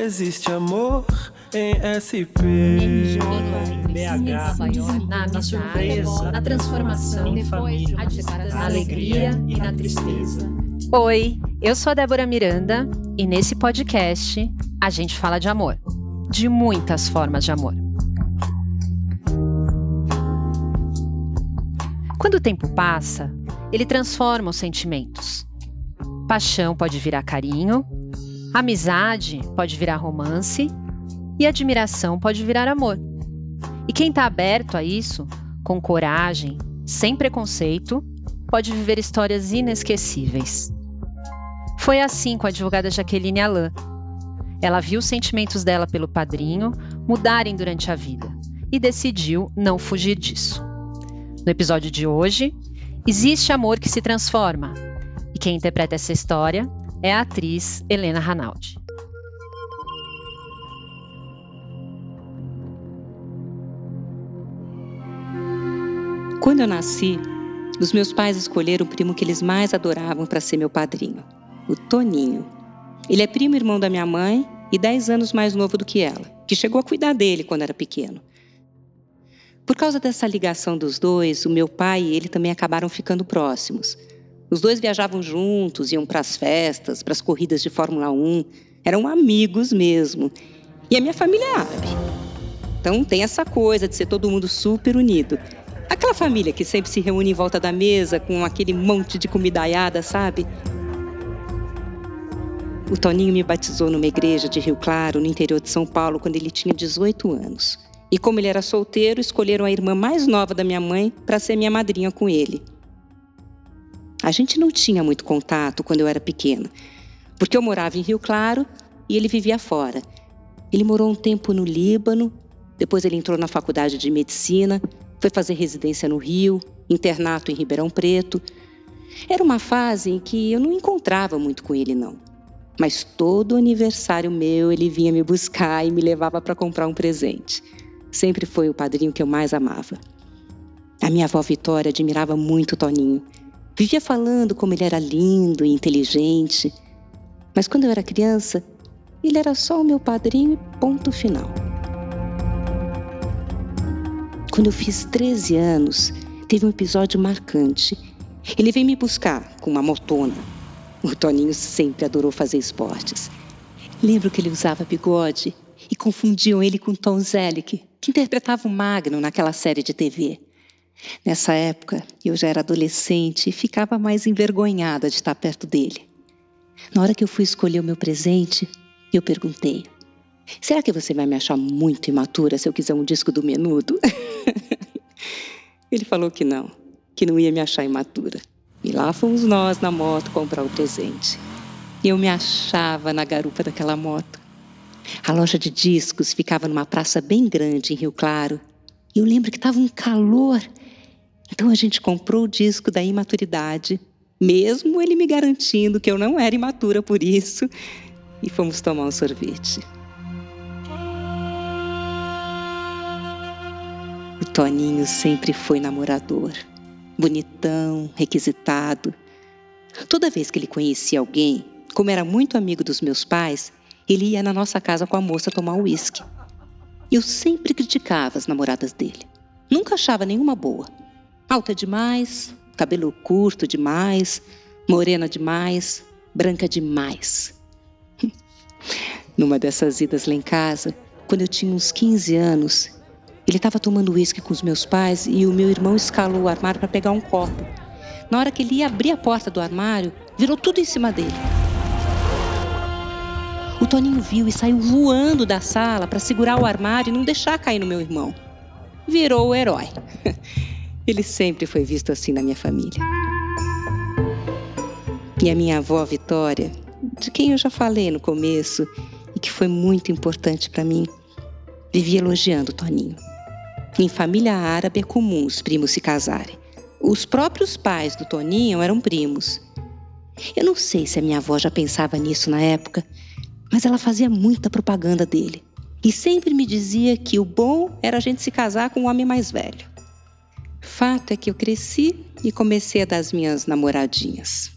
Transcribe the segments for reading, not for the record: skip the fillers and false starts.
Existe amor em SP. BH, na surpresa, na transformação, em família, na alegria e na tristeza. Oi, eu sou a Débora Miranda e nesse podcast a gente fala de amor, de muitas formas de amor. Quando o tempo passa, ele transforma os sentimentos. Paixão pode virar carinho, amizade pode virar romance e admiração pode virar amor. E quem está aberto a isso, com coragem, sem preconceito, pode viver histórias inesquecíveis. Foi assim com a advogada Jaqueline Alain. Ela viu os sentimentos dela pelo padrinho mudarem durante a vida e decidiu não fugir disso. No episódio de hoje, existe amor que se transforma. E quem interpreta essa história é a atriz Helena Ranaldi. Quando eu nasci, os meus pais escolheram o primo que eles mais adoravam para ser meu padrinho, o Toninho. Ele é primo irmão da minha mãe e 10 anos mais novo do que ela, que chegou a cuidar dele quando era pequeno. Por causa dessa ligação dos dois, o meu pai e ele também acabaram ficando próximos. Os dois viajavam juntos, iam para as festas, para as corridas de Fórmula 1. Eram amigos mesmo. E a minha família é árabe. Então tem essa coisa de ser todo mundo super unido. Aquela família que sempre se reúne em volta da mesa com aquele monte de comida aiada, sabe? O Toninho me batizou numa igreja de Rio Claro, no interior de São Paulo, quando ele tinha 18 anos. E como ele era solteiro, escolheram a irmã mais nova da minha mãe para ser minha madrinha com ele. A gente não tinha muito contato quando eu era pequena, porque eu morava em Rio Claro e ele vivia fora. Ele morou um tempo no Líbano, depois ele entrou na faculdade de medicina, foi fazer residência no Rio, internato em Ribeirão Preto. Era uma fase em que eu não encontrava muito com ele, não. Mas todo aniversário meu ele vinha me buscar e me levava para comprar um presente. Sempre foi o padrinho que eu mais amava. A minha avó Vitória admirava muito o Toninho. Vivia falando como ele era lindo e inteligente. Mas quando eu era criança, ele era só o meu padrinho e ponto final. Quando eu fiz 13 anos, teve um episódio marcante. Ele veio me buscar com uma motona. O Toninho sempre adorou fazer esportes. Lembro que ele usava bigode e confundiam ele com Tom Selleck, que interpretava o Magno naquela série de TV. Nessa época, eu já era adolescente e ficava mais envergonhada de estar perto dele. Na hora que eu fui escolher o meu presente, eu perguntei: será que você vai me achar muito imatura se eu quiser um disco do Menudo? Ele falou que não ia me achar imatura. E lá fomos nós na moto comprar o presente. E eu me achava na garupa daquela moto. A loja de discos ficava numa praça bem grande em Rio Claro. E eu lembro que estava um calor. Então a gente comprou o disco da imaturidade, mesmo ele me garantindo que eu não era imatura por isso, e fomos tomar um sorvete. O Toninho sempre foi namorador, bonitão, requisitado. Toda vez que ele conhecia alguém, como era muito amigo dos meus pais, ele ia na nossa casa com a moça tomar uísque. Eu sempre criticava as namoradas dele. Nunca achava nenhuma boa. Alta demais, cabelo curto demais, morena demais, branca demais. Numa dessas idas lá em casa, quando eu tinha uns 15 anos, ele estava tomando uísque com os meus pais e o meu irmão escalou o armário para pegar um copo. Na hora que ele ia abrir a porta do armário, virou tudo em cima dele. O Toninho viu e saiu voando da sala para segurar o armário e não deixar cair no meu irmão. Virou o herói. Ele sempre foi visto assim na minha família. E a minha avó Vitória, de quem eu já falei no começo e que foi muito importante para mim, vivia elogiando o Toninho. Em família árabe é comum os primos se casarem. Os próprios pais do Toninho eram primos. Eu não sei se a minha avó já pensava nisso na época, mas ela fazia muita propaganda dele. E sempre me dizia que o bom era a gente se casar com um homem mais velho. Fato é que eu cresci e comecei a dar as minhas namoradinhas.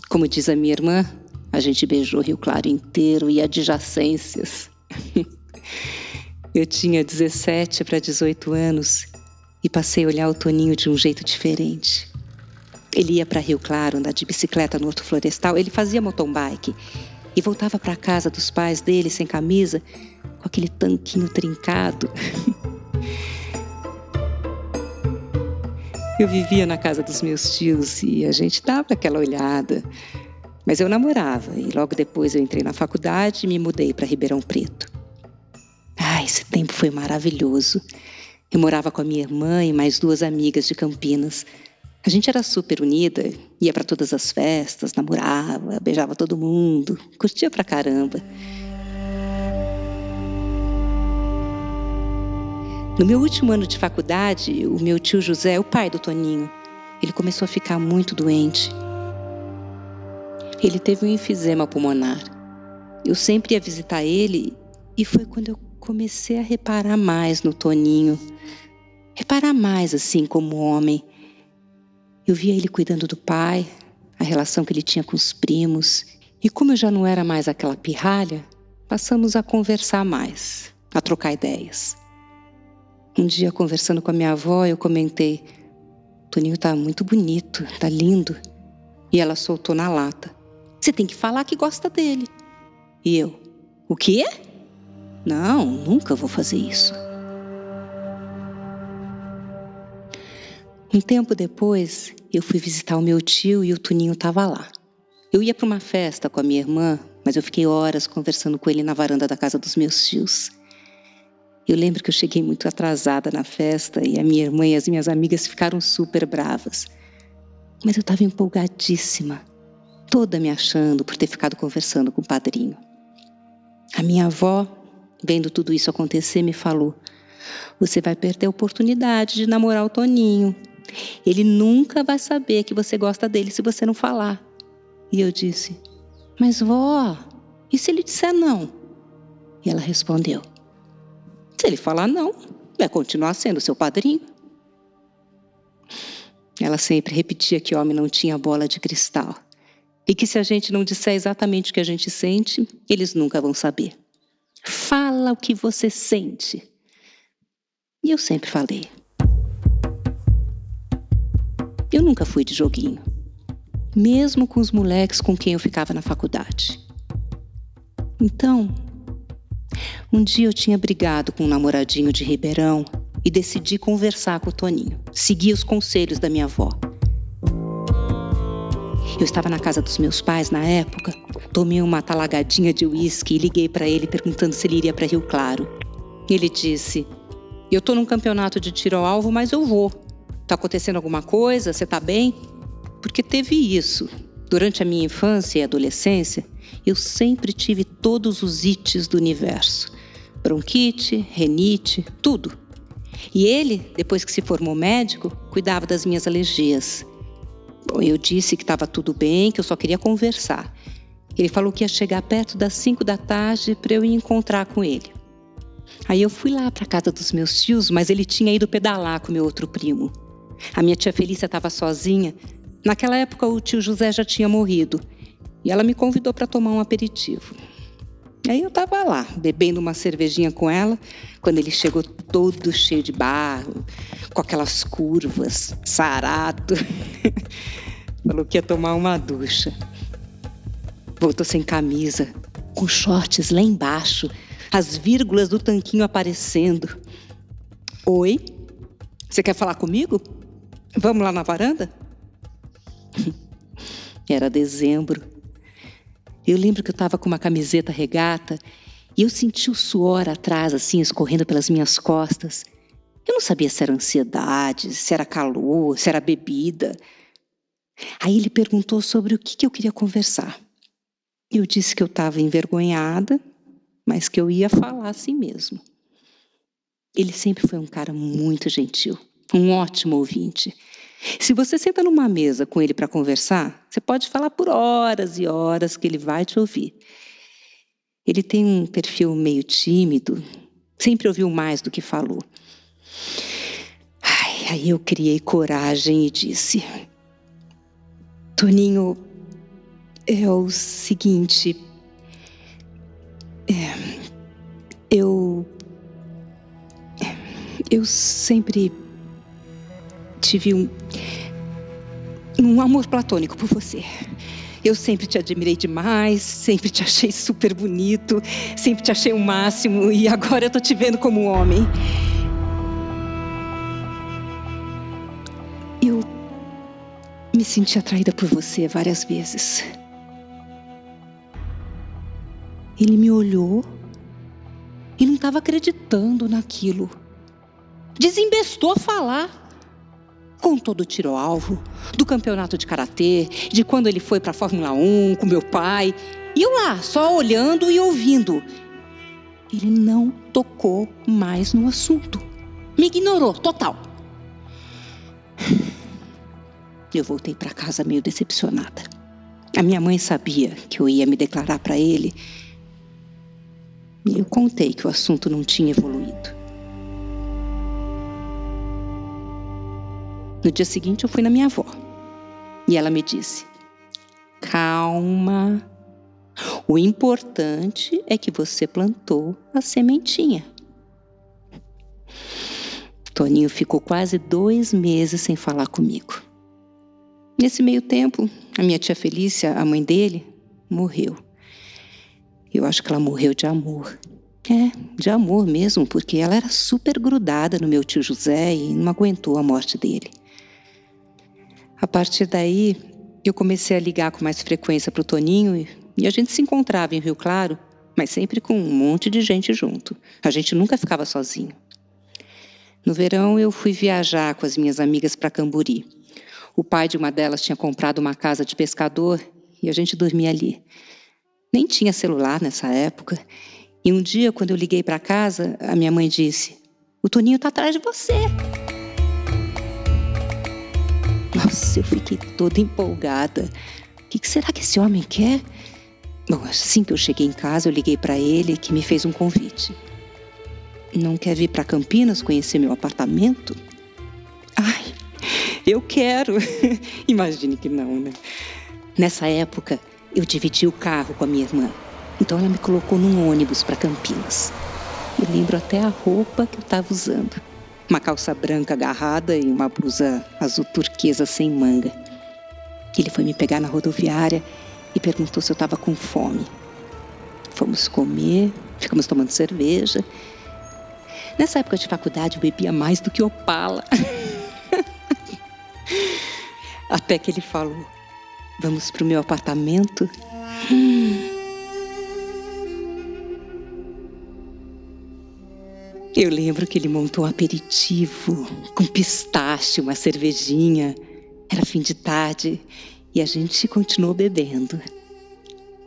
Como diz a minha irmã, A gente beijou Rio Claro inteiro e adjacências. Eu tinha 17 para 18 anos e passei a olhar o Toninho de um jeito diferente. Ele ia para Rio Claro andar de bicicleta no Horto Florestal, ele fazia mountain bike e voltava para a casa dos pais dele sem camisa, com aquele tanquinho trincado. Eu vivia na casa dos meus tios e a gente dava aquela olhada. Mas eu namorava e logo depois eu entrei na faculdade e me mudei para Ribeirão Preto. Esse tempo foi maravilhoso. Eu morava com a minha irmã e mais 2 amigas de Campinas. A gente era super unida, ia para todas as festas, namorava, beijava todo mundo, curtia pra caramba. No meu último ano de faculdade, o meu tio José, o pai do Toninho, ele começou a ficar muito doente. Ele teve um enfisema pulmonar. Eu sempre ia visitar ele e foi quando eu comecei a reparar mais no Toninho. Reparar mais assim como homem. Eu via ele cuidando do pai, a relação que ele tinha com os primos. E como eu já não era mais aquela pirralha, passamos a conversar mais, a trocar ideias. Um dia, conversando com a minha avó, eu comentei: Toninho tá muito bonito, tá lindo. E ela soltou na lata: você tem que falar que gosta dele. E eu: o quê? Não, nunca vou fazer isso. Um tempo depois, eu fui visitar o meu tio e o Toninho estava lá. Eu ia para uma festa com a minha irmã, mas eu fiquei horas conversando com ele na varanda da casa dos meus tios. Eu lembro que eu cheguei muito atrasada na festa e a minha irmã e as minhas amigas ficaram super bravas. Mas eu estava empolgadíssima, toda me achando por ter ficado conversando com o padrinho. A minha avó, vendo tudo isso acontecer, me falou: você vai perder a oportunidade de namorar o Toninho. Ele nunca vai saber que você gosta dele se você não falar. E eu disse: mas vó, e se ele disser não? E ela respondeu: se ele falar não, vai continuar sendo seu padrinho. Ela sempre repetia que homem não tinha bola de cristal e que se a gente não disser exatamente o que a gente sente, eles nunca vão saber. Fala o que você sente. E eu sempre falei. Eu nunca fui de joguinho, mesmo com os moleques com quem eu ficava na faculdade. Então, um dia eu tinha brigado com um namoradinho de Ribeirão e decidi conversar com o Toninho, seguir os conselhos da minha avó. Eu estava na casa dos meus pais na época, tomei uma talagadinha de uísque e liguei para ele perguntando se ele iria para Rio Claro. Ele disse: eu estou num campeonato de tiro ao alvo, mas eu vou. Está acontecendo alguma coisa? Você está bem? Porque teve isso. Durante a minha infância e adolescência, eu sempre tive todos os ites do universo. Bronquite, renite, tudo. E ele, depois que se formou médico, cuidava das minhas alergias. Bom, eu disse que estava tudo bem, que eu só queria conversar. Ele falou que ia chegar perto das 5 da tarde para eu ir encontrar com ele. Aí eu fui lá para a casa dos meus tios, mas ele tinha ido pedalar com meu outro primo. A minha tia Felícia estava sozinha. Naquela época o tio José já tinha morrido. E ela me convidou para tomar um aperitivo. Aí eu estava lá, bebendo uma cervejinha com ela, quando ele chegou todo cheio de barro, com aquelas curvas, sarado. Falou que ia tomar uma ducha. Voltou sem camisa, com shorts lá embaixo, as vírgulas do tanquinho aparecendo. Oi? Você quer falar comigo? Vamos lá na varanda? Era dezembro. Eu lembro que eu estava com uma camiseta regata e eu senti o suor atrás, assim, escorrendo pelas minhas costas. Eu não sabia se era ansiedade, se era calor, se era bebida. Aí ele perguntou sobre o que eu queria conversar. Eu disse que eu estava envergonhada, mas que eu ia falar assim mesmo. Ele sempre foi um cara muito gentil, um ótimo ouvinte. Se você senta numa mesa com ele para conversar, você pode falar por horas e horas que ele vai te ouvir. Ele tem um perfil meio tímido, sempre ouviu mais do que falou. Aí eu criei coragem e disse: Toninho, É o seguinte... Eu sempre tive um amor platônico por você. Eu sempre te admirei demais, sempre te achei super bonito, sempre te achei o máximo, e agora eu tô te vendo como um homem. Eu me senti atraída por você várias vezes. Ele me olhou e não estava acreditando naquilo. Desembestou a falar. Contou do tiro ao alvo, do campeonato de karatê, de quando ele foi para a Fórmula 1 com meu pai. E eu lá, só olhando e ouvindo. Ele não tocou mais no assunto. Me ignorou, total. Eu voltei para casa meio decepcionada. A minha mãe sabia que eu ia me declarar para ele. E eu contei que o assunto não tinha evoluído. No dia seguinte eu fui na minha avó. E ela me disse: calma. O importante é que você plantou a sementinha. Toninho ficou quase 2 meses sem falar comigo. Nesse meio tempo, a minha tia Felícia, a mãe dele, morreu. Eu acho que ela morreu de amor. De amor mesmo, porque ela era super grudada no meu tio José e não aguentou a morte dele. A partir daí, eu comecei a ligar com mais frequência para o Toninho e a gente se encontrava em Rio Claro, mas sempre com um monte de gente junto. A gente nunca ficava sozinho. No verão, eu fui viajar com as minhas amigas para Camburi. O pai de uma delas tinha comprado uma casa de pescador e a gente dormia ali. Nem tinha celular nessa época. E um dia, quando eu liguei para casa, a minha mãe disse: o Toninho está atrás de você. Nossa, eu fiquei toda empolgada. O que será que esse homem quer? Bom, assim que eu cheguei em casa, eu liguei para ele, que me fez um convite. Não quer vir para Campinas conhecer meu apartamento? Ai, eu quero. Imagine que não, né? Nessa época, eu dividi o carro com a minha irmã. Então ela me colocou num ônibus para Campinas. Eu lembro até a roupa que eu estava usando. Uma calça branca agarrada e uma blusa azul turquesa sem manga. Ele foi me pegar na rodoviária e perguntou se eu estava com fome. Fomos comer, ficamos tomando cerveja. Nessa época de faculdade eu bebia mais do que Opala. Até que ele falou: vamos pro meu apartamento? Eu lembro que ele montou um aperitivo com pistache, uma cervejinha. Era fim de tarde e a gente continuou bebendo.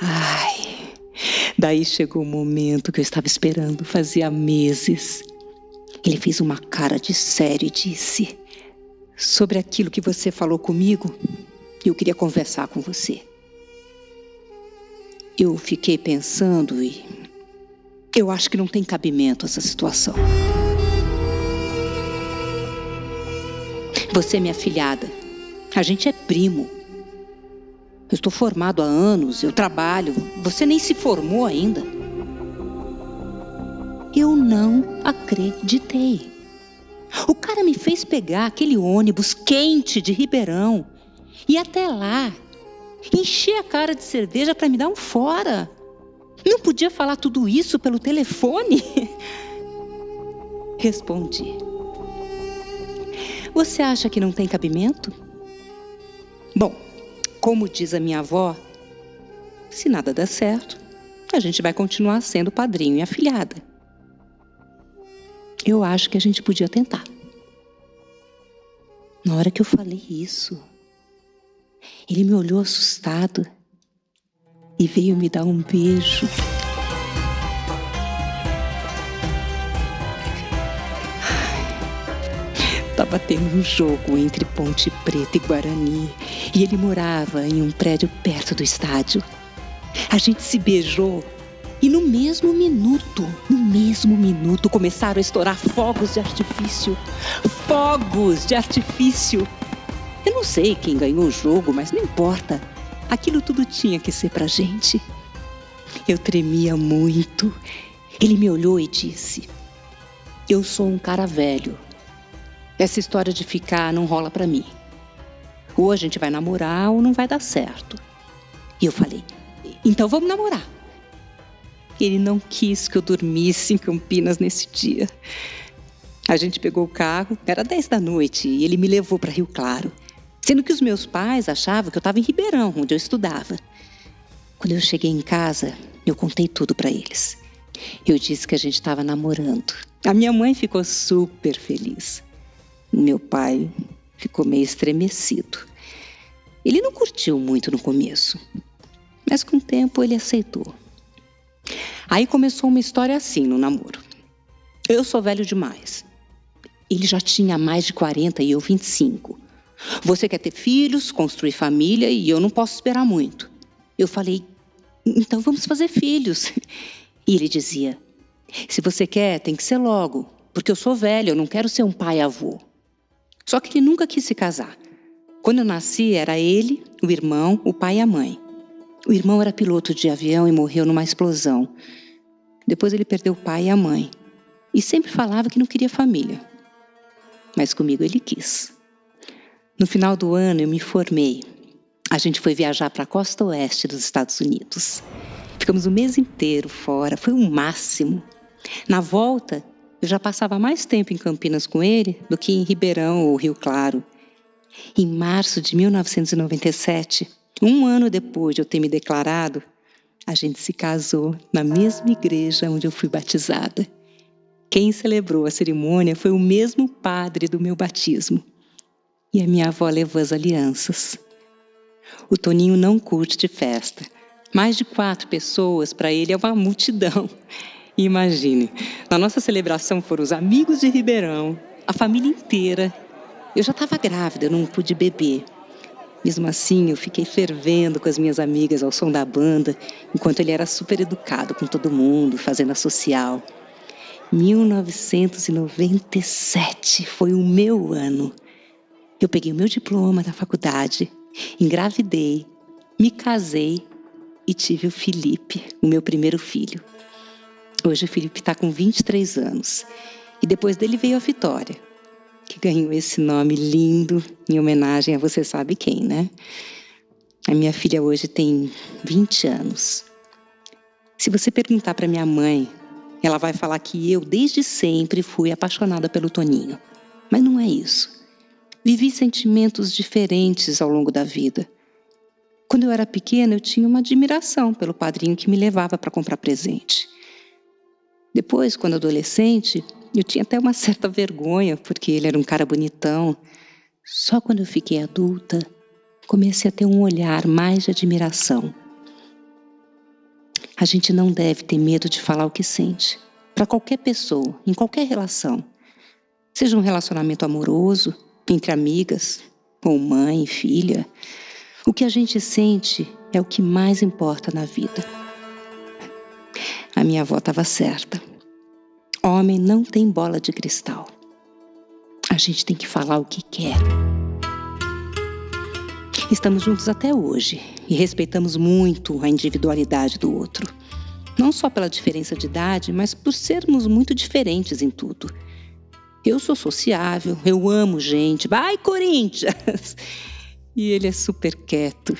Ai, daí chegou o momento que eu estava esperando fazia meses. Ele fez uma cara de sério e disse: sobre aquilo que você falou comigo, eu queria conversar com você. Eu fiquei pensando e eu acho que não tem cabimento essa situação. Você é minha afilhada. A gente é primo. Eu estou formado há anos, eu trabalho. Você nem se formou ainda. Eu não acreditei. O cara me fez pegar aquele ônibus quente de Ribeirão e até lá, encher a cara de cerveja para me dar um fora. Não podia falar tudo isso pelo telefone? Respondi: você acha que não tem cabimento? Bom, como diz a minha avó, se nada der certo, a gente vai continuar sendo padrinho e afilhada. Eu acho que a gente podia tentar. Na hora que eu falei isso, ele me olhou assustado e veio me dar um beijo. Estava tendo um jogo entre Ponte Preta e Guarani e ele morava em um prédio perto do estádio. A gente se beijou e no mesmo minuto, começaram a estourar fogos de artifício. Fogos de artifício! Eu não sei quem ganhou o jogo, mas não importa. Aquilo tudo tinha que ser pra gente. Eu tremia muito. Ele me olhou e disse: eu sou um cara velho. Essa história de ficar não rola pra mim. Ou a gente vai namorar ou não vai dar certo. E eu falei: então vamos namorar. Ele não quis que eu dormisse em Campinas nesse dia. A gente pegou o carro, era 10 da noite, e ele me levou para Rio Claro, sendo que os meus pais achavam que eu estava em Ribeirão, onde eu estudava. Quando eu cheguei em casa, eu contei tudo para eles. Eu disse que a gente estava namorando. A minha mãe ficou super feliz. Meu pai ficou meio estremecido. Ele não curtiu muito no começo, mas com o tempo ele aceitou. Aí começou uma história assim no namoro. Eu sou velho demais. Ele já tinha mais de 40 e eu 25. Você quer ter filhos, construir família e eu não posso esperar muito. Eu falei: então vamos fazer filhos. E ele dizia: se você quer, tem que ser logo, porque eu sou velho, eu não quero ser um pai-avô. Só que ele nunca quis se casar. Quando eu nasci, era ele, o irmão, o pai e a mãe. O irmão era piloto de avião e morreu numa explosão. Depois ele perdeu o pai e a mãe. E sempre falava que não queria família. Mas comigo ele quis. No final do ano eu me formei. A gente foi viajar para a costa oeste dos Estados Unidos. Ficamos o mês inteiro fora, foi o máximo. Na volta, eu já passava mais tempo em Campinas com ele do que em Ribeirão ou Rio Claro. Em março de 1997, um ano depois de eu ter me declarado, a gente se casou na mesma igreja onde eu fui batizada. Quem celebrou a cerimônia foi o mesmo padre do meu batismo. E a minha avó levou as alianças. O Toninho não curte de festa. Mais de 4 pessoas, para ele, é uma multidão. E imagine, na nossa celebração foram os amigos de Ribeirão, a família inteira. Eu já estava grávida, eu não pude beber. Mesmo assim, eu fiquei fervendo com as minhas amigas ao som da banda, enquanto ele era super educado com todo mundo, fazendo a social. 1997 foi o meu ano. Eu peguei o meu diploma da faculdade, engravidei, me casei e tive o Felipe, o meu primeiro filho. Hoje o Felipe está com 23 anos e depois dele veio a Vitória, que ganhou esse nome lindo em homenagem a você sabe quem, né? A minha filha hoje tem 20 anos. Se você perguntar para minha mãe, ela vai falar que eu, desde sempre, fui apaixonada pelo Toninho. Mas não é isso. Vivi sentimentos diferentes ao longo da vida. Quando eu era pequena, eu tinha uma admiração pelo padrinho que me levava para comprar presente. Depois, quando adolescente, eu tinha até uma certa vergonha, porque ele era um cara bonitão. Só quando eu fiquei adulta, comecei a ter um olhar mais de admiração. A gente não deve ter medo de falar o que sente. Para qualquer pessoa, em qualquer relação. Seja um relacionamento amoroso, entre amigas, ou mãe e filha. O que a gente sente é o que mais importa na vida. A minha avó estava certa. Homem não tem bola de cristal. A gente tem que falar o que quer. Estamos juntos até hoje e respeitamos muito a individualidade do outro. Não só pela diferença de idade, mas por sermos muito diferentes em tudo. Eu sou sociável, eu amo gente. Vai, Corinthians! E ele é super quieto,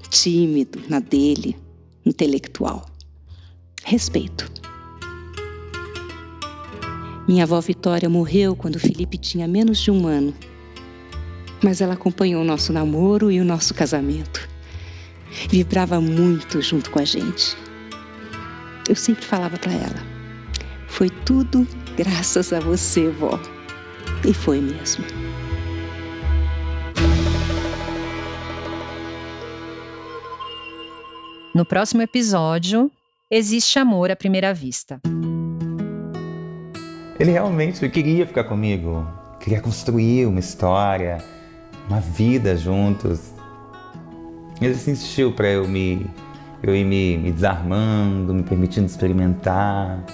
tímido, na dele, intelectual. Respeito. Minha avó Vitória morreu quando o Felipe tinha menos de 1 ano. Mas ela acompanhou o nosso namoro e o nosso casamento. Vibrava muito junto com a gente. Eu sempre falava para ela: foi tudo graças a você, vó. E foi mesmo. No próximo episódio, existe amor à primeira vista. Ele realmente queria ficar comigo, queria construir uma história, uma vida juntos. Ele se insistiu para eu ir me desarmando, me permitindo experimentar.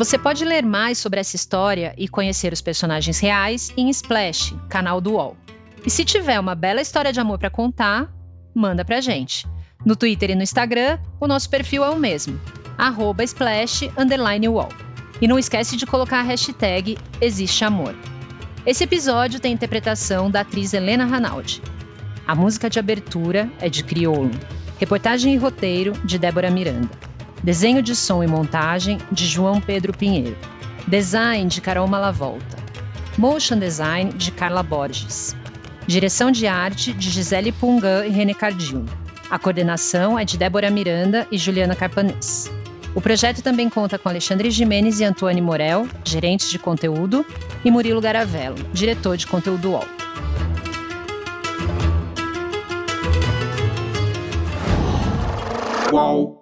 Você pode ler mais sobre essa história e conhecer os personagens reais em Splash, canal do UOL. E se tiver uma bela história de amor para contar, manda pra gente. No Twitter e no Instagram, o nosso perfil é o mesmo, @splash_UOL. E não esquece de colocar a hashtag #ExisteAmor. Esse episódio tem interpretação da atriz Helena Ranaldi. A música de abertura é de Criolo. Reportagem e roteiro de Débora Miranda. Desenho de som e montagem de João Pedro Pinheiro. Design de Carol Malavolta. Motion design de Carla Borges. Direção de arte de Gisele Pungan e René Cardillo. A coordenação é de Débora Miranda e Juliana Carpanês. O projeto também conta com Alexandre Gimenez e Antônio Morel, gerentes de conteúdo, e Murilo Garavello, diretor de conteúdo UOL. UOL.